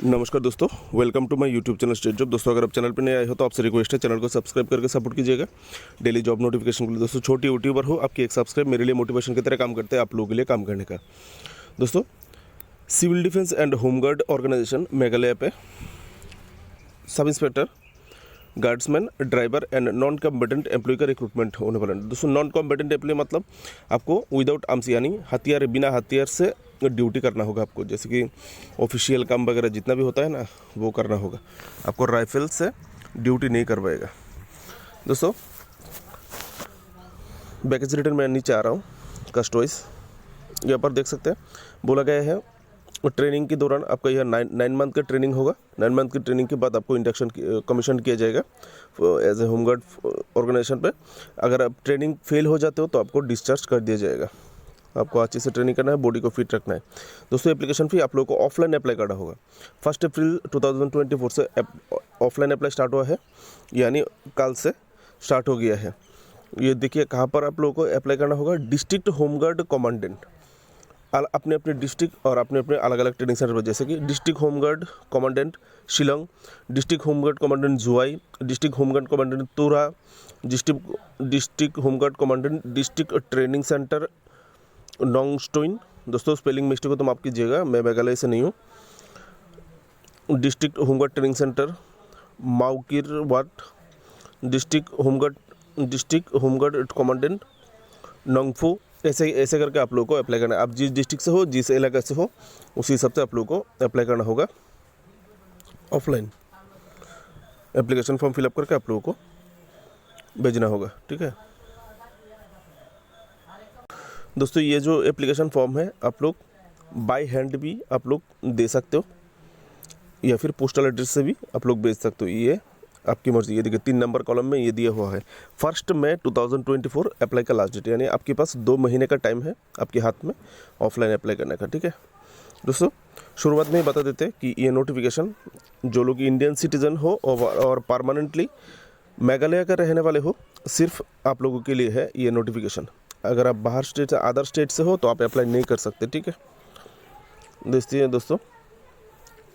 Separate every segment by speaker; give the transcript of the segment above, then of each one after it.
Speaker 1: नमस्कार दोस्तों, welcome to my YouTube channel state job. दोस्तों, अगर आप चैनल पर नए आए हो तो आपसे रिक्वेस्ट है चैनल को सब्सक्राइब करके सपोर्ट कीजिएगा डेली जॉब नोटिफिकेशन के लिए। दोस्तों, छोटी यूट्यूबर हो, आपकी एक सब्सक्राइब मेरे लिए मोटिवेशन की तरह काम करते हैं आप लोगों के लिए काम करने का। दोस्तों, civil defence and home guard organisation Meghalaya पे sub inspector, guardsman, driver and non combatant employ का रिक्रूटमेंट होने वाला है। दोस्तों, नॉन कॉम्बेटेंट एम्प्लॉय मतलब आपको विदाउट आर्म्स यानी हथियार, बिना हथियार से ड्यूटी करना होगा आपको। जैसे कि ऑफिशियल काम वगैरह जितना भी होता है ना, वो करना होगा आपको। राइफल से ड्यूटी नहीं करवाएगा। दोस्तों, वैकेंसी रिटर्न मैं नीचे आ रहा हूँ कास्ट वाइज। यहाँ पर देख सकते हैं बोला गया है ट्रेनिंग के दौरान आपका यह 9 मंथ का ट्रेनिंग होगा। 9 मंथ की ट्रेनिंग के बाद आपको इंडक्शन कमीशन किया जाएगा एज ए होमगार्ड ऑर्गेनाइजेशन पे। अगर आप ट्रेनिंग फेल हो जाते हो तो आपको डिस्चार्ज कर दिया जाएगा। आपको अच्छे से ट्रेनिंग करना है, बॉडी को फिट रखना है। दोस्तों, एप्लीकेशन फी आप लोगों को ऑफलाइन अप्लाई करना होगा। 1 अप्रैल 2024 से ऑफलाइन अप्लाई स्टार्ट हुआ है, यानी कल से स्टार्ट हो गया है। ये देखिए कहाँ पर आप लोगों को अप्लाई करना होगा। डिस्ट्रिक्ट होमगार्ड कमांडेंट अपने अपने डिस्ट्रिक्ट और अपने अपने अलग अलग ट्रेनिंग सेंटर पर, जैसे कि district home guard commandant Shillong, district home guard commandant Jowai, district home guard commandant Tura, district home guard commandant district training centre Nongstoin. दोस्तों, स्पेलिंग मिस्टेक हो तो माफ कीजिएगा, मैं मेघालय से नहीं हूँ। District home guard training centre Mawkyrwat, district home guard commandant Nongpoh. ऐसे ऐसे करके आप लोगों को अप्लाई करना है। आप जिस डिस्ट्रिक्ट से हो, जिस इलाके से हो, उसी हिसाब से आप लोगों को अप्लाई करना होगा। ऑफलाइन एप्लीकेशन फॉर्म फिलअप करके आप लोगों को भेजना होगा, ठीक है दोस्तों। ये जो एप्लीकेशन फॉर्म है आप लोग बाय हैंड भी आप लोग दे सकते हो, या फिर पोस्टल एड्रेस से भी आप लोग भेज सकते हो। ये आपकी मर्जी। ये देखिए 3 नंबर कॉलम में ये दिया हुआ है 1 मई 2024 अप्लाई का लास्ट डेट, यानी आपके पास 2 महीने का टाइम है आपके हाथ में ऑफलाइन अप्लाई करने का, ठीक है दोस्तों। शुरुआत में ही बता देते हैं कि ये नोटिफिकेशन जो लोग इंडियन सिटीजन हो और परमानेंटली मेघालय का रहने वाले हो, सिर्फ आप लोगों के लिए है ये नोटिफिकेशन। अगर आप बाहर स्टेट से, अदर स्टेट से हो तो आप अप्लाई नहीं कर सकते, ठीक है। देखिए दोस्तों,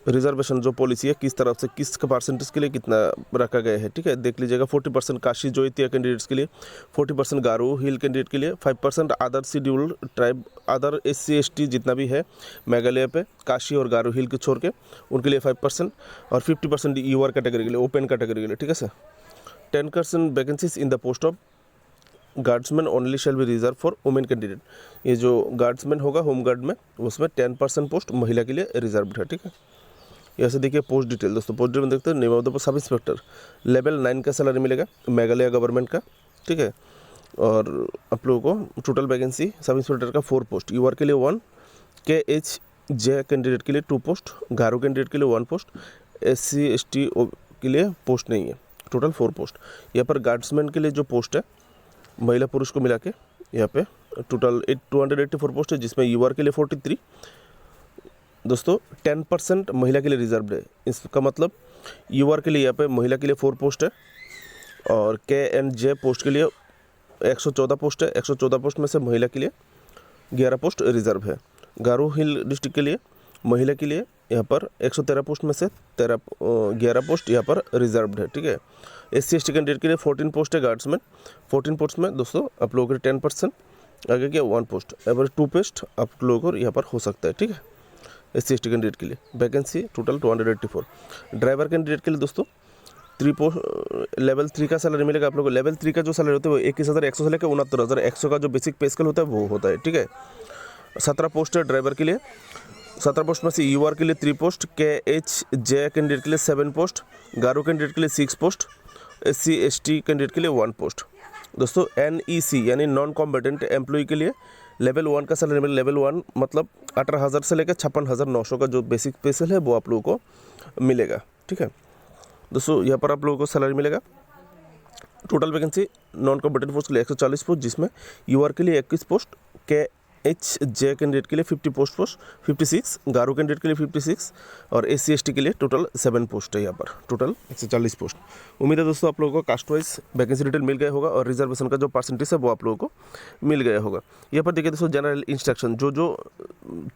Speaker 1: रिजर्वेशन जो पॉलिसी है किस तरफ से किस परसेंटेज के लिए कितना रखा गया है, ठीक है, देख लीजिएगा। 40% काशी जोइतिया कैंडिडेट्स के लिए, 40% गारो हिल कैंडिडेट के लिए, 5% other scheduled tribe, other SC ST जितना भी है मेघालय पे, काशी और गारो हिल के छोड़ के, उनके लिए 5%, और 50% UR कैटेगरी के लिए, ओपन कैटेगरी के लिए, ठीक है sir. 10% vacancies in the post of guardsman only shall be reserve for women candidate. ये जो गार्ड्समैन होगा होमगार्ड में, उसमें 10% पोस्ट महिला के लिए रिजर्व है, ठीक है। ऐसे देखिए पोस्ट डिटेल। दोस्तों, पोस्ट डिटेल में देखते हैं name of the post sub inspector, level 9 का सैलरी मिलेगा मेघालय गवर्नमेंट का, ठीक है। और आप लोगों को टोटल वैकेंसी सब इंस्पेक्टर का 4 पोस्ट, UR के लिए 1, KHJ कैंडिडेट के लिए 2 पोस्ट, गारो कैंडिडेट के लिए 1 पोस्ट, SC ST के लिए पोस्ट नहीं है, टोटल 4 पोस्ट। यहाँ पर गार्ड्समैन के लिए जो पोस्ट है महिला पुरुष को मिला के यहाँ पे टोटल 284 पोस्ट है, जिसमें UR के लिए 43। दोस्तों, 10% महिला के लिए रिजर्व है। इसका मतलब UR के लिए यहाँ पे महिला के लिए 4 पोस्ट है, और KNJ पोस्ट के लिए 114 पोस्ट है। 114 पोस्ट में से महिला के लिए 11 पोस्ट रिजर्व है। गारो हिल डिस्ट्रिक्ट के लिए महिला के लिए यहाँ पर 113 पोस्ट में से 11 पोस्ट यहाँ पर रिजर्व है, ठीक है। SC ST कैंडिडेट के लिए 14 पोस्ट है गार्ड्समैन। 14 पोस्ट में दोस्तों आप लोगों के 10%, आगे क्या 1 पोस्ट, एवरेज 2 पोस्ट आप लोगों को यहाँ पर हो सकता है, ठीक है। SC ST कैंडिडेट के लिए वैकेंसी टोटल 284। ड्राइवर कैंडिडेट के लिए दोस्तों 3 पोस्ट, लेवल 3 का सैलरी मिलेगा आप लोगों को। लेवल 3 का जो सैलरी होता है वो 21,100 से लेकर 69,100 का जो बेसिक पे स्केल होता है वो होता है, ठीक है। 17 पोस्ट है ड्राइवर के लिए। 17 पोस्ट में से UR के लिए 3 पोस्ट, KHJ कैंडिडेट के लिए 7 पोस्ट, गारो कैंडिडेट के लिए 6 पोस्ट, SC ST कैंडिडेट के लिए 1 पोस्ट। दोस्तों, NEC यानी नॉन कॉम्बेटेंट एम्प्लॉय के लिए लेवल 1 का सैलरी मिलेगा। लेवल 1 मतलब 18,000 से लेकर 56,900 का जो बेसिक पे स्केल है वो आप लोगों को मिलेगा, ठीक है दोस्तों। यहाँ पर आप लोगों को सैलरी मिलेगा। Total vacancy non combatant post के लिए 140 पोस्ट, जिसमें UR के लिए 21 पोस्ट, HJ कैंडिडेट के लिए 50 पोस्ट 56, गारो कैंडिडेट के लिए 56 और SC/ST के लिए टोटल 7 पोस्ट है यहाँ पर, टोटल 140 पोस्ट। उम्मीद है दोस्तों आप लोगों को कास्ट वाइज वैकेंसी डिटेल मिल गया होगा और रिजर्वेशन का जो परसेंटेज है वो आप लोगों को मिल गया होगा। यहाँ पर देखिए दोस्तों जनरल इंस्ट्रक्शन जो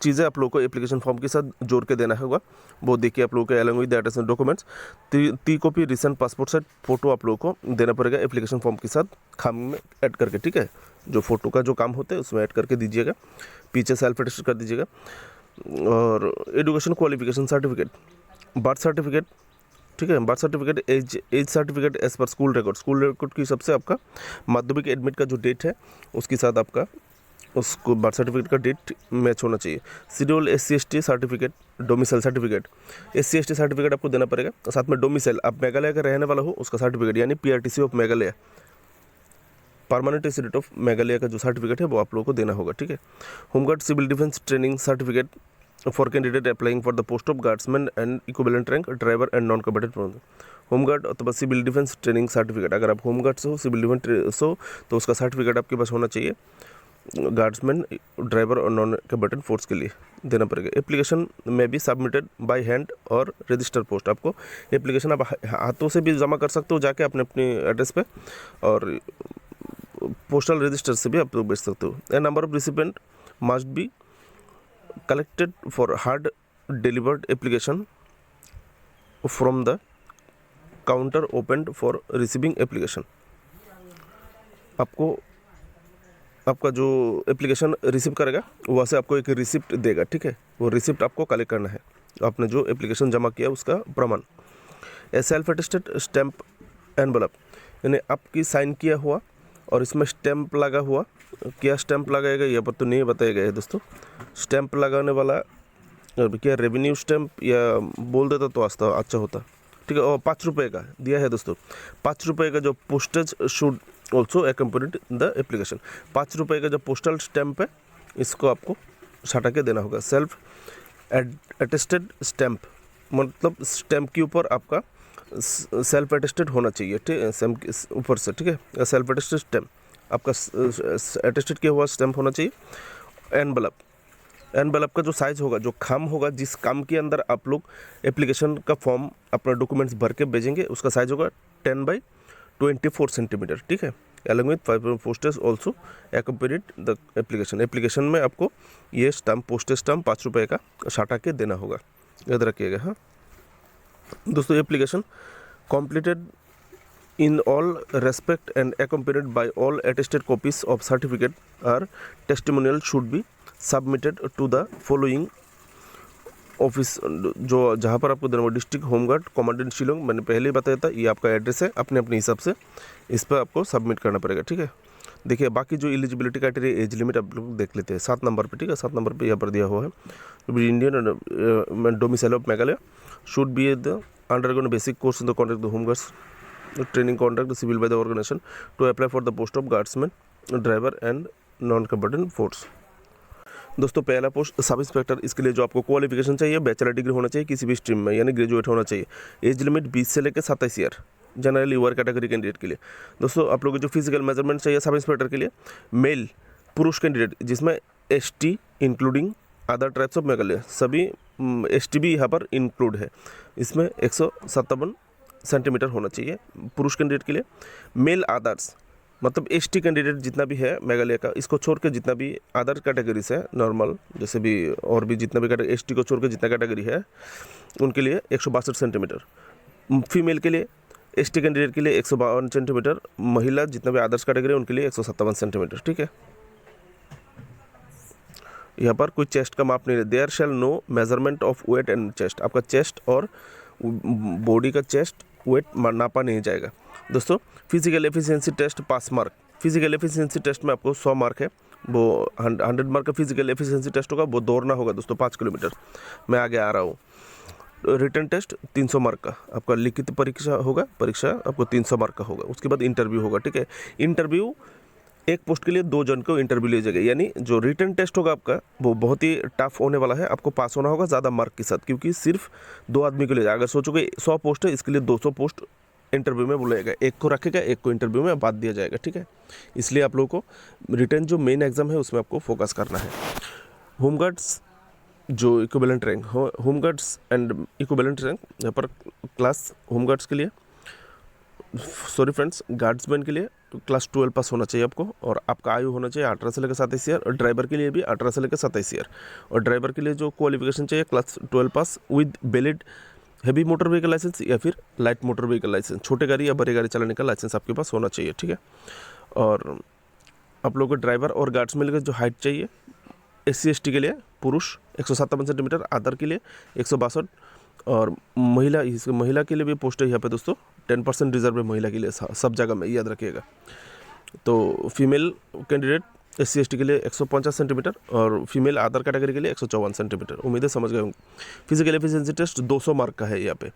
Speaker 1: चीज़ें आप लोगों को एप्लीकेशन फॉर्म के साथ जोड़ के देना होगा वो देखिए आप लोगों को along with the attached documents 3 copy recent passport size photo आप लोगों को देना पड़ेगा एप्लीकेशन फॉर्म के साथ खाम में ऐड करके, ठीक है। जो फोटो का जो काम होता है उसमें ऐड करके दीजिएगा, पीछे सेल्फ अटेस्ट कर दीजिएगा। और education qualification certificate, birth certificate, ठीक है, birth certificate, age certificate as per school record के हिसाब से आपका माध्यमिक एडमिट का जो डेट है उसके साथ आपका उसको बर्थ सर्टिफिकेट का डेट मैच होना चाहिए। Schedule SC/ST certificate, domicile certificate, SC/ST certificate आपको देना पड़ेगा। साथ में डोमिसाइल, आप मेघालय का रहने वाला हो उसका सर्टिफिकेट यानी PRTC of Meghalaya, permanent resident of Meghalaya का जो सर्टिफिकेट है वो आप लोगों को देना होगा, ठीक है। Home guard civil defence training certificate for candidate applying for the post of guardsman and equivalent rank driver and non combatant. Home guard अथवा सिविल डिफेंस ट्रेनिंग सर्टिफिकेट, अगर आप होमगार्ड से हो, सिविल डिफेंस हो तो उसका सर्टिफिकेट आपके पास होना चाहिए। गार्ड्समैन, ड्राइवर और नॉन कम्बैटेंट फोर्स के लिए देना पड़ेगा। एप्लीकेशन में भी सबमिटेड बाय हैंड और रजिस्टर पोस्ट, आपको एप्लीकेशन आप हाथों से भी जमा कर सकते हो जाके अपने अपने एड्रेस पे, और पोस्टल रजिस्टर से भी आप लोग भेज सकते हो। A number of recipient must be collected for hard delivered application from the counter opened for receiving application. आपको आपका जो एप्लीकेशन रिसीव करेगा वहाँ से आपको एक रिसिप्ट देगा, ठीक है। वो रिसिप्ट आपको कलेक्ट करना है, आपने जो एप्लीकेशन जमा किया उसका प्रमाण। ए सेल्फ अटेस्टेड स्टैम्प एनवलप, यानी आपकी साइन किया हुआ और इसमें स्टैम्प लगा हुआ। क्या स्टैम्प लगाएगा यहाँ पर तो नहीं बताया गया है दोस्तों। स्टैम्प लगाने वाला क्या रेवेन्यू स्टैम्प या बोल देता तो अच्छा होता, ठीक है। और 5 रुपये का दिया है दोस्तों, 5 रुपये का जो postage should also accompanied the application. 5 रुपये का जो पोस्टल स्टैम्प है इसको आपको हटा के देना होगा। सेल्फ अटेस्टेड स्टैम्प, मतलब स्टैम्प के ऊपर आपका सेल्फ अटेस्टेड होना चाहिए, ठीक है, स्टैम्प ऊपर से, ठीक है। सेल्फ अटेस्टेड स्टैम्प आपका अटेस्टेड किया हुआ स्टैम्प होना चाहिए। एनवेलप का जो साइज़ होगा, जो खाम होगा, जिस काम के अंदर आप लोग एप्लीकेशन का फॉर्म अपना डॉक्यूमेंट्स भर के भेजेंगे उसका साइज़ होगा 10/24 सेंटीमीटर, ठीक है। Along with 5 postage also accompanied the application. Application में आपको ये स्टैम्प, पोस्टेज स्टैम्प 5 रुपये का हटा के देना होगा, याद रखिएगा। हाँ दोस्तों, application completed in all respect and accompanied by all attested copies of certificate or testimonial should be submitted to the following office, जो जहाँ पर आपको देना होगा डिस्ट्रिक्ट होमगार्ड कमांडेंट शिलोंग, मैंने पहले ही बताया था, ये आपका एड्रेस है। अपने अपने हिसाब से इस पर आपको सबमिट करना पड़ेगा, ठीक है। देखिए बाकी जो एलिजिबिलिटी क्राइटेरिया, एज लिमिट आप लोग देख लेते हैं 7 नंबर पे, ठीक है। 7 नंबर पे यहाँ पर दिया हुआ है Indian domicile of Meghalaya should be the undergone basic course in the conduct of the home guards training contract civil by the organization to apply for the post of guardsman, driver and non combatant force। दोस्तों पहला post sub inspector, इसके लिए जो आपको qualification चाहिए bachelor degree होना चाहिए किसी भी स्ट्रीम में, यानी ग्रेजुएट होना चाहिए। एज लिमिट 20 से लेकर 27 year general UR category candidate के लिए। दोस्तों आप लोगों को जो फिजिकल मेजरमेंट चाहिए सब इंस्पेक्टर के लिए, मेल पुरुष कैंडिडेट जिसमें ST including other tribes of Meghalaya, सभी ST भी यहाँ पर इंक्लूड है। इसमें 157 सेंटीमीटर होना चाहिए पुरुष कैंडिडेट के लिए। मेल अदर्स मतलब ST कैंडिडेट जितना भी है मेघालय का, इसको छोड़ के जितना भी अदर कैटेगरीज है नॉर्मल, जैसे भी और भी जितना भी कैटेगरी ST को छोड़ के जितना कैटेगरी है उनके लिए 162 सेंटीमीटर। फीमेल के लिए ST कैंडिडेट के लिए 152 सेंटीमीटर, महिला जितना भी अदर्स कैटेगरी है उनके लिए 157 सेंटीमीटर, ठीक है। यहाँ पर कोई चेस्ट का माप नहीं है। There shall no measurement of weight and chest, आपका चेस्ट और बॉडी का चेस्ट वेट नापा नहीं जाएगा। दोस्तों physical efficiency test pass mark, physical efficiency test में आपको 100 मार्क है, वो 100 मार्क का फिजिकल एफिशिएंसी टेस्ट होगा, वो दौड़ना होगा दोस्तों 5 किलोमीटर। मैं आगे आ रहा हूँ। रिटन टेस्ट 300 मार्क का आपका लिखित परीक्षा होगा, परीक्षा आपको 300 मार्क का होगा। उसके बाद इंटरव्यू होगा, ठीक है। इंटरव्यू एक पोस्ट के लिए 2 जन को इंटरव्यू लिया जाएगा, यानी जो रिटन टेस्ट होगा आपका वो बहुत ही टफ होने वाला है। आपको पास होना होगा ज़्यादा मार्क के साथ, क्योंकि सिर्फ 2 आदमी को ले जाएगा। अगर सोचोगे 100 पोस्ट है इसके लिए 200 पोस्ट इंटरव्यू में बुलाएगा, एक को रखेगा, एक को इंटरव्यू में बात दिया जाएगा, ठीक है। इसलिए आप लोगों को रिटर्न जो मेन एग्जाम है उसमें आपको फोकस करना है। होमगार्ड्स जो equivalent rank, home guards and equivalent rank, यहाँ पर क्लास होमगार्ड्स के लिए, सॉरी फ्रेंड्स, गार्ड्समैन के लिए क्लास 12 पास होना चाहिए आपको, और आपका आयु होना चाहिए 18 से लेकर 27 ईयर, और ड्राइवर के लिए भी 18 से लेकर 27 ईयर। और ड्राइवर के लिए जो क्वालिफिकेशन चाहिए class 12 pass with valid heavy motor vehicle licence या फिर लाइट मोटर व्हीकल लाइसेंस, छोटे गाड़ी या बड़ी गाड़ी चलाने का लाइसेंस आपके पास होना चाहिए, ठीक है। और आप लोगों को ड्राइवर और गार्ड्समैन के जो हाइट चाहिए, SC/ST के लिए पुरुष 157 सेंटीमीटर, अदर के लिए 162, और महिला के लिए भी पोस्ट है यहाँ पे दोस्तों, 10% रिजर्व है महिला के लिए सब जगह में, याद रखिएगा। तो फीमेल कैंडिडेट SC/ST के लिए 150 सेंटीमीटर, और फीमेल अदर कैटेगरी के लिए 154 सेंटीमीटर। उम्मीद है समझ गए होंगे। फिजिकल एफिशिएंसी टेस्ट 200 मार्क का है यहाँ पे,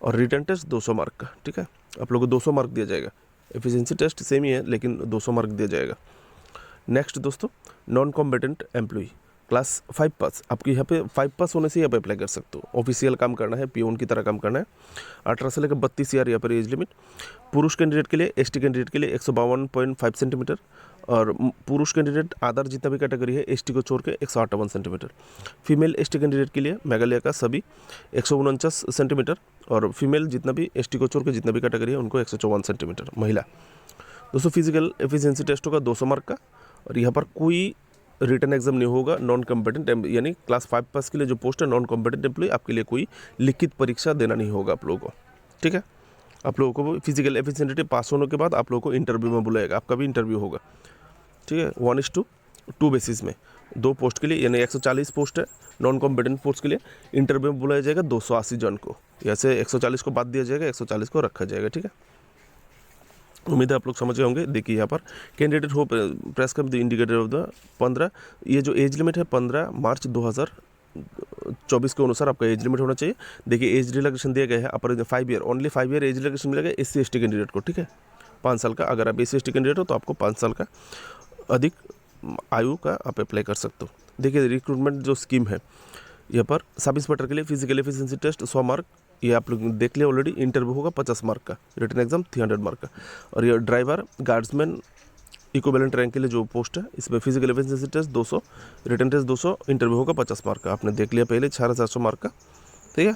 Speaker 1: और रिटर्न टेस्ट 200 मार्क का, ठीक है। आप लोगों को 200 मार्क दिया जाएगा। एफिशिएंसी टेस्ट सेम ही है लेकिन 200 मार्क दिया जाएगा। नेक्स्ट दोस्तों, नॉन कॉम्बेटेंट एम्प्लॉय क्लास 5 पास, आपके यहाँ पे 5 पास होने से यहाँ पे अप्लाई कर सकते हो। ऑफिशियल काम करना है, पियोन की तरह काम करना है। 18 से लेकर 32 ईयर यहाँ पर एज लिमिट। पुरुष कैंडिडेट के लिए, ST कैंडिडेट के लिए 152.5 सेंटीमीटर, और पुरुष कैंडिडेट अदर जितना भी कैटेगरी है ST को छोड़ के 158 सेंटीमीटर। फीमेल ST कैंडिडेट के लिए मेघालय का सभी 149 सेंटीमीटर, और फीमेल जितना भी ST को छोड़ के जितना भी कैटेगरी है उनको 154 सेंटीमीटर महिला। दोस्तों फिजिकल एफिशिएंसी टेस्ट होगा 200 मार्क का, और यहाँ पर कोई रिटर्न एग्जाम नहीं होगा। नॉन कॉम्पिटेंट यानी क्लास 5 पास के लिए जो पोस्ट है नॉन कॉम्पिटेंट एम्प्लॉय, आपके लिए कोई लिखित परीक्षा देना नहीं होगा आप लोगों को, ठीक है। आप लोगों को फिजिकल एफिशिएंसी पास होने के बाद आप लोगों को इंटरव्यू में बुलाएगा, आपका भी इंटरव्यू होगा, ठीक है। 1:2 बेसिस में 2 पोस्ट के लिए, यानी 140 पोस्ट है नॉन कॉम्पिटेंट पोस्ट के लिए, इंटरव्यू में बुलाया जाएगा 280 जन को। ऐसे 140 को बात दिया जाएगा, 140 को रखा जाएगा, ठीक है। उम्मीद है आप लोग समझ गए होंगे। देखिए यहाँ पर कैंडिडेट हो प्रेस कर द इंडिकेटर ऑफ द 15, ये जो एज लिमिट है 15 मार्च 2024 के अनुसार आपका एज लिमिट होना चाहिए। देखिए एज रिलैक्सेशन दिया गया है अपर 5 year, only 5 year age relaxation मिलेगा SC/ST कैंडिडेट को, ठीक है। 5 साल का, अगर आप SC/ST कैंडिडेट हो तो आपको 5 साल का अधिक आयु का आप अप्लाई कर सकते हो। देखिए रिक्रूटमेंट जो स्कीम है यहाँ पर, सब इंस्पेक्टर के लिए फिजिकल एफिशिएंसी टेस्ट 100 मार्क, ये आप लोग देख लिया ऑलरेडी। इंटरव्यू होगा 50 मार्क का, रिटन एग्जाम 300 मार्क का। और ये ड्राइवर, गार्ड्समैन, इक्विवेलेंट रैंक के लिए जो पोस्ट है इसमें physical efficiency test 200, written test 200, interview होगा 50 मार्क का। आपने देख लिया पहले 4700 मार्क का, ठीक है।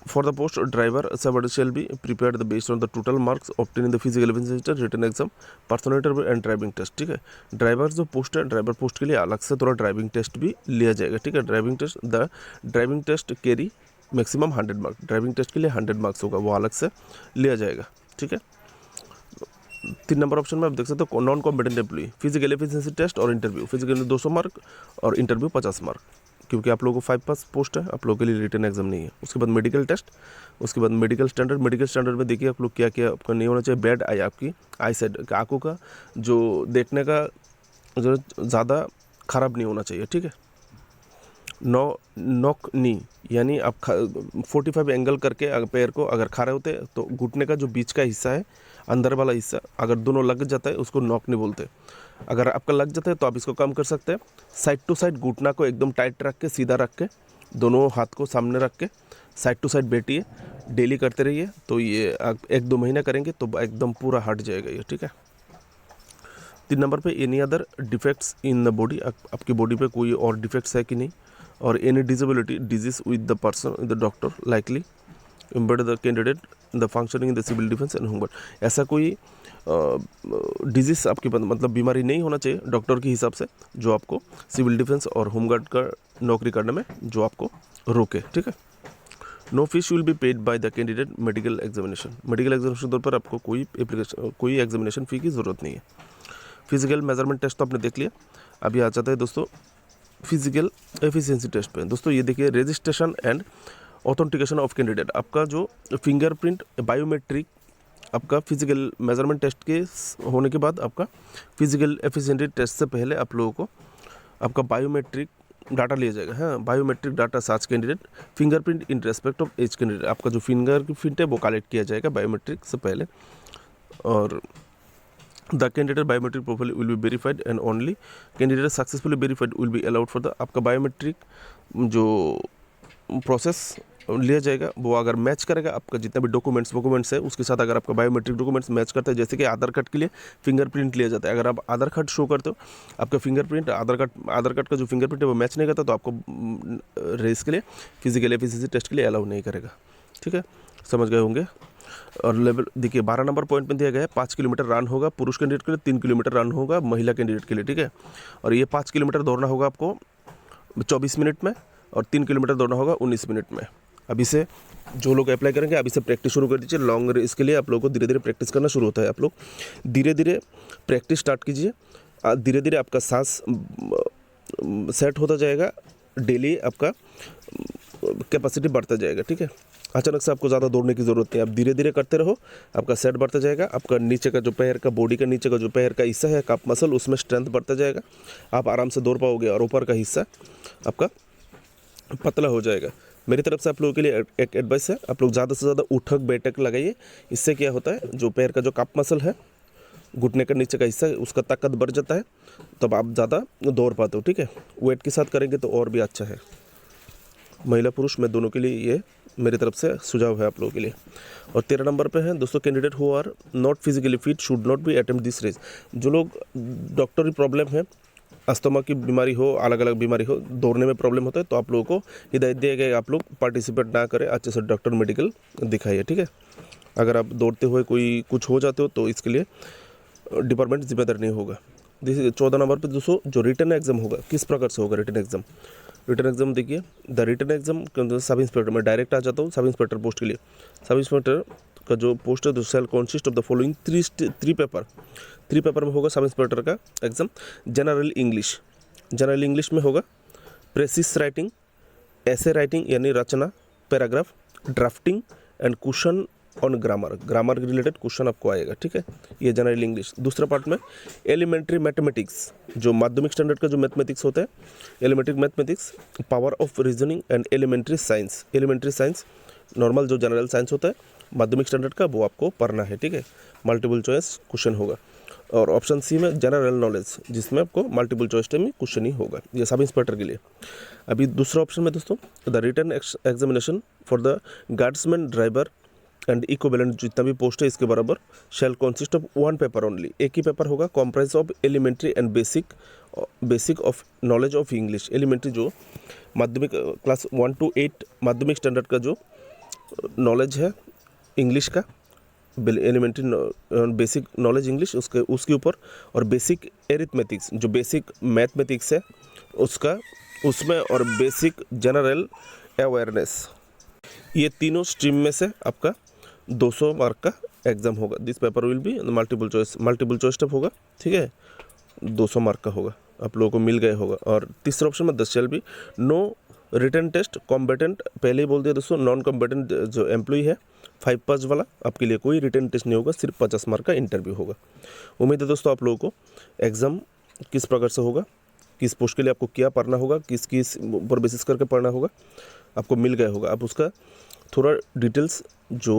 Speaker 1: For the post driver subordinate shall be prepared based on the total marks obtain in the physical efficiency test, written exam, personal interview and driving test, ठीक है। ड्राइवर जो पोस्ट है, ड्राइवर पोस्ट के लिए अलग से थोड़ा ड्राइविंग टेस्ट भी लिया जाएगा, ठीक है। Driving test carry maximum 100 mark, driving test के लिए 100 मार्क्स होगा, वो अलग से लिया जाएगा, ठीक है। 3 नंबर ऑप्शन में आप देख सकते हो non competent employ, physical efficiency test और इंटरव्यू। फिजिकल में 200 मार्क और इंटरव्यू 50 मार्क, क्योंकि आप लोगों को 5 पास पोस्ट है, आप लोगों के लिए रिटन एग्जाम नहीं है। उसके बाद मेडिकल टेस्ट, उसके बाद मेडिकल स्टैंडर्ड में देखिए आप लोग क्या क्या आपका नहीं होना चाहिए। बैड आई, आपकी आई साइड आँखों का जो देखने का जो ज़्यादा खराब नहीं होना चाहिए, ठीक है। नॉक नी, यानी आप 45 एंगल करके अगर पैर को अगर खड़े होते हैं तो घुटने का जो बीच का हिस्सा है, अंदर वाला हिस्सा अगर दोनों लग जाता है उसको नॉक नहीं बोलते। अगर आपका लग जाता है तो आप इसको कम कर सकते हैं। साइड टू साइड घुटना को एकदम टाइट रख के, सीधा रख के, दोनों हाथ को सामने रख के साइड टू साइड बैठिए, डेली करते रहिए। तो ये आप 1-2 महीना करेंगे तो एकदम पूरा हट जाएगा ये, ठीक है। 3 नंबर पे any other defects in the body, आपकी बॉडी पे कोई और डिफेक्ट्स है कि नहीं, और any disability disease with the person the doctor likely imbed the candidate the functioning in the civil defence and home guard. ऐसा कोई डिजीज़ आपके मतलब बीमारी नहीं होना चाहिए डॉक्टर के हिसाब से जो आपको सिविल डिफेंस और होमगार्ड का नौकरी करने में जो आपको रोके, ठीक है। No fee will be paid by the candidate medical examination, medical examination तौर पर आपको कोई एग्जामिनेशन फ़ी की ज़रूरत नहीं है। फिजिकल मेजरमेंट टेस्ट तो आपने देख लिया। अभी आ जाता है दोस्तों फिजिकल एफिशिएंसी टेस्ट पे। दोस्तों ये देखिए registration and authentication of candidate, आपका जो फिंगरप्रिंट बायोमेट्रिक आपका फिजिकल मेजरमेंट टेस्ट के होने के बाद आपका फिजिकल एफिशिएंसी टेस्ट से पहले आप लोगों को आपका बायोमेट्रिक डाटा लिया जाएगा। हाँ, biometric data search candidate, fingerprint in respect of each candidate, आपका जो फिंगरप्रिंट है वो कलेक्ट किया जाएगा बायोमेट्रिक से पहले। और the candidate biometric profile will be verified and only candidate successfully verified will be allowed for the, आपका बायोमेट्रिक जो प्रोसेस लिया जाएगा, वो अगर मैच करेगा आपका जितना भी डॉक्यूमेंट्स है उसके साथ, अगर आपका बायोमेट्रिक डॉक्यूमेंट्स मैच करते हैं, जैसे कि आधार कार्ड के लिए फिंगरप्रिंट लिया जाता है, अगर आप आधार कार्ड शो करते हो, आपका फिंगरप्रिंट आधार कार्ड का जो फिंगरप्रिंट है वो मैच नहीं करता, तो आपको रेस के लिए फिजिकल एफिशिएंसी टेस्ट के लिए अलाउ नहीं करेगा। ठीक है, समझ गए होंगे। और लेवल देखिए 12 नंबर पॉइंट में दिया गया है 5 किलोमीटर रन होगा पुरुष कैंडिडेट के लिए, 3 किलोमीटर रन होगा महिला कैंडिडेट के लिए। ठीक है, और ये 5 किलोमीटर दौड़ना होगा आपको 24 मिनट में, और 3 किलोमीटर दौड़ना होगा 19 मिनट में। अभी से जो लोग अप्लाई करेंगे अभी से प्रैक्टिस शुरू कर दीजिए। लॉन्ग रेस के लिए आप लोगों को धीरे धीरे प्रैक्टिस करना शुरू होता है। आप लोग धीरे धीरे प्रैक्टिस स्टार्ट कीजिए, धीरे धीरे आपका सांस सेट होता जाएगा, डेली आपका कैपेसिटी बढ़ता जाएगा। ठीक है, अचानक से आपको ज़्यादा दौड़ने की ज़रूरत नहीं, आप धीरे धीरे करते रहो, आपका सेट बढ़ता जाएगा। आपका नीचे का जो पैर का बॉडी का नीचे का जो पैर का हिस्सा है काफ मसल, उसमें स्ट्रेंथ बढ़ता जाएगा, आप आराम से दौड़ पाओगे, और ऊपर का हिस्सा आपका पतला हो जाएगा। मेरी तरफ से आप लोगों के लिए एक एडवाइस है, आप लोग ज़्यादा से ज़्यादा उठक बैठक लगाइए। इससे क्या होता है, जो पैर का जो काफ मसल है, घुटने का नीचे का हिस्सा है, उसका ताकत बढ़ जाता है, तब आप ज़्यादा दौड़ पाते हो। ठीक है, वेट के साथ करेंगे तो और भी अच्छा है। महिला पुरुष में दोनों के लिए ये मेरी तरफ से सुझाव है आप लोगों के लिए। और 13 नंबर पे है दोस्तों, candidate who are not physically fit should not be attempt this race. जो लोग डॉक्टरी प्रॉब्लम है, अस्थमा की बीमारी हो, अलग अलग बीमारी हो, दौड़ने में प्रॉब्लम होता है, तो आप लोगों को हिदायत दिया गया आप लोग पार्टिसिपेट ना करें, अच्छे से डॉक्टर मेडिकल दिखाइए। ठीक है, अगर आप दौड़ते हुए कोई कुछ हो जाते हो तो इसके लिए डिपार्टमेंट जिम्मेदार नहीं होगा। 14 नंबर पे दोस्तों, जो रिटर्न एग्जाम होगा किस प्रकार से होगा रिटर्न एग्जाम। रिटर्न एग्जाम देखिए, the return exam sub inspector, मैं डायरेक्ट आ जाता हूँ सब इंस्पेक्टर पोस्ट के लिए। सब इंस्पेक्टर का जो पोस्ट है तो shall consist of the following three paper में होगा सब इंस्पेक्टर का एग्जाम। जनरल इंग्लिश में होगा प्रेसिस राइटिंग, ऐसे राइटिंग यानी रचना, paragraph, drafting and question on grammar के रिलेटेड क्वेश्चन आपको आएगा। ठीक है, ये जनरल इंग्लिश। दूसरा पार्ट में एलिमेंट्री मैथमेटिक्स, जो माध्यमिक स्टैंडर्ड का जो मैथमेटिक्स होता है, elementary mathematics, power of reasoning and elementary science normal जो जनरल साइंस होता है माध्यमिक स्टैंडर्ड का, वो आपको पढ़ना है। ठीक है, मल्टीपल चॉइस क्वेश्चन होगा। और ऑप्शन सी में जनरल नॉलेज, जिसमें आपको मल्टीपल चॉइस में क्वेश्चन ही होगा, ये सब इंस्पेक्टर के लिए। अभी दूसरा ऑप्शन में दोस्तों, the written examination for the guardsman, driver and equivalent, जितना भी पोस्ट है इसके बराबर, shall consist of 1 paper only, एक ही पेपर होगा, comprise of elementary and basic of knowledge of English. Elementary जो माध्यमिक क्लास 1 to 8 माध्यमिक स्टैंडर्ड का जो नॉलेज है इंग्लिश का, एलिमेंट्री बेसिक नॉलेज इंग्लिश उसके ऊपर, और बेसिक एरिथमेटिक्स जो बेसिक मैथमेटिक्स है उसमें, और बेसिक जनरल अवेयरनेस, ये तीनों स्ट्रीम में से आपका 200 मार्क का एग्जाम होगा। This paper will be multiple choice type होगा। ठीक है, 200 मार्क का होगा, आप लोगों को मिल गए होगा। और तीसरा ऑप्शन में 10 shall be no written test combatant, पहले ही बोल दिया दोस्तों, नॉन कॉम्बेटेंट जो एम्प्लॉय है 5+ वाला, आपके लिए कोई रिटन टेस्ट नहीं होगा, सिर्फ 50 मार्क का इंटरव्यू होगा। उम्मीद है दोस्तों आप लोगों को एग्ज़ाम किस प्रकार से होगा, किस पोस्ट के लिए आपको क्या पढ़ना होगा, किस ऊपर बेसिस करके पढ़ना होगा, आपको मिल गया होगा। आप उसका थोड़ा डिटेल्स जो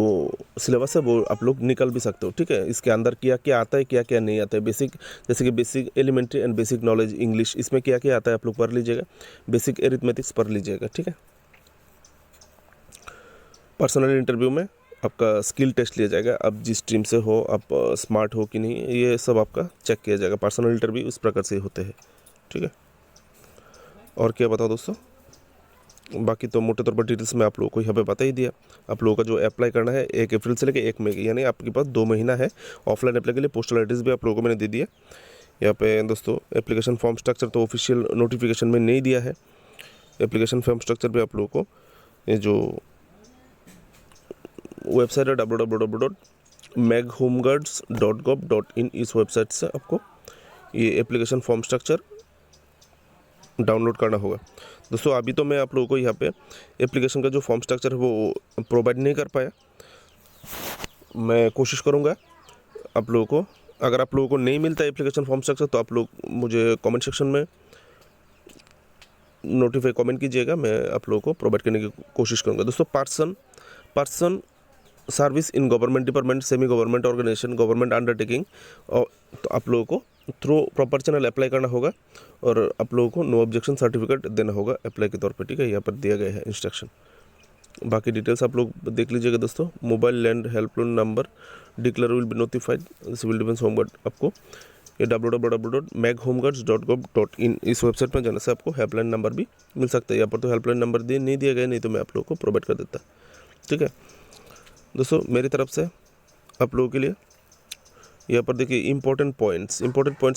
Speaker 1: सिलेबस है वो आप लोग निकल भी सकते हो। ठीक है, इसके अंदर क्या क्या आता है, क्या क्या नहीं आता है, बेसिक जैसे कि basic elementary and basic knowledge English, इसमें क्या क्या आता है आप लोग पढ़ लीजिएगा, बेसिक एरिथमेटिक्स पढ़ लीजिएगा। ठीक है, पर्सनल इंटरव्यू में आपका स्किल टेस्ट लिया जाएगा, आप जिस स्ट्रीम से हो, आप स्मार्ट हो कि नहीं, ये सब आपका चेक किया जाएगा। पर्सनल इंटरव्यू इस प्रकार से होते हैं। ठीक है, और क्या बताओ दोस्तों, बाकी तो मोटे तौर पर डिटेल्स में आप लोगों को यहाँ पे बता ही दिया। आप लोगों का जो अप्लाई करना है 1 अप्रैल से लेकर 1 मई, यानी आपके पास 2 महीना है ऑफलाइन अप्लाई के लिए। पोस्टल एड्रेस भी आप लोगों को मैंने दे दिया यहाँ पे दोस्तों। एप्लीकेशन फॉर्म स्ट्रक्चर तो ऑफिशियल नोटिफिकेशन में नहीं दिया है, एप्लीकेशन फॉर्म स्ट्रक्चर भी आप लोगों को ये जो वेबसाइट है www.meghomeguards.gov.in, इस वेबसाइट से आपको ये एप्लीकेशन फॉर्म स्ट्रक्चर डाउनलोड करना होगा। दोस्तों अभी तो मैं आप लोगों को यहाँ पे एप्लीकेशन का जो फॉर्म स्ट्रक्चर है वो प्रोवाइड नहीं कर पाया, मैं कोशिश करूँगा आप लोगों को। अगर आप लोगों को नहीं मिलता एप्लीकेशन फॉर्म स्ट्रक्चर तो आप लोग मुझे कमेंट सेक्शन में नोटिफाई कमेंट कीजिएगा, मैं आप लोगों को प्रोवाइड करने की कोशिश करूँगा। दोस्तों person service in government department, semi government organisation, government undertaking, और तो आप लोगों को थ्रू प्रॉपर चैनल अप्लाई करना होगा, और आप लोगों को नो ऑब्जेक्शन सर्टिफिकेट देना होगा अप्लाई के तौर पे। ठीक है, यहाँ पर दिया गया है इंस्ट्रक्शन। बाकी डिटेल्स आप लोग देख लीजिएगा दोस्तों। Mobile land helpline number declare will be notified civil defence home guard. आपको ये www.meghomeguards.gov.in इस वेबसाइट पर जाने से आपको हेल्पलाइन नंबर भी मिल सकता है। यहाँ पर तो हेल्पलाइन नंबर नहीं दिया गया, नहीं तो मैं आप लोगों को प्रोवाइड कर देता। ठीक है दोस्तों, मेरी तरफ से आप लोगों के लिए यहाँ पर देखिए इंपॉर्टेंट पॉइंट्स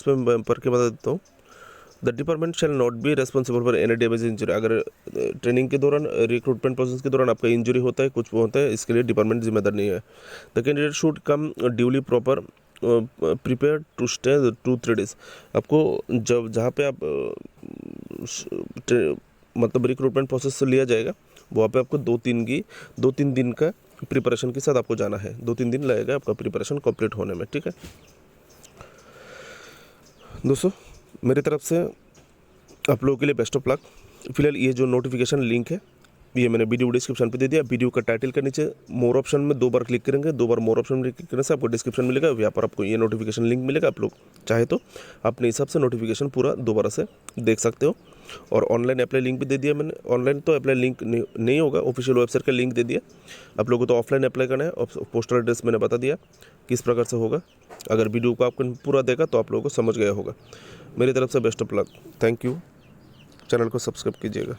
Speaker 1: पे मैं पढ़ के बता देता हूँ। The department shall not be responsible for any damage injury. अगर ट्रेनिंग के दौरान रिक्रूटमेंट प्रोसेस के दौरान आपका इंजरी होता है, कुछ होता है, इसके लिए डिपार्टमेंट जिम्मेदार नहीं है। The candidate should come duly proper prepare to stay 2-3 days। आपको जब जहाँ पे आप मतलब रिक्रूटमेंट प्रोसेस से लिया जाएगा वहाँ पे आपको 2-3 दिन का प्रिपरेशन के साथ आपको जाना है। 2-3 दिन लगेगा आपका प्रिपरेशन कंप्लीट होने में। ठीक है दोस्तों, मेरी तरफ से आप लोगों के लिए बेस्ट ऑफ लक। फिलहाल ये जो नोटिफिकेशन लिंक है ये मैंने वीडियो डिस्क्रिप्शन पे दे दिया। वीडियो का टाइटल के नीचे मोर ऑप्शन में 2 बार क्लिक करेंगे, 2 बार मोर ऑप्शन में क्लिक करने से आपको डिस्क्रिप्शन मिलेगा, यहाँ पर आपको ये नोटिफिकेशन लिंक मिलेगा। आप लोग चाहे तो अपने हिसाब से नोटिफिकेशन पूरा दोबारा से देख सकते हो। और ऑनलाइन अप्लाई लिंक भी दे दिया मैंने। ऑनलाइन तो अप्लाई लिंक नहीं होगा, ऑफिशियल वेबसाइट का लिंक दे दिया। आप लोगों को तो ऑफलाइन अप्लाई करना है। पोस्टल एड्रेस मैंने बता दिया किस प्रकार से होगा। अगर वीडियो को आपको पूरा देखा तो आप लोगों को समझ गया होगा। मेरी तरफ से best of luck. Thank you. Channel को सब्सक्राइब कीजिएगा।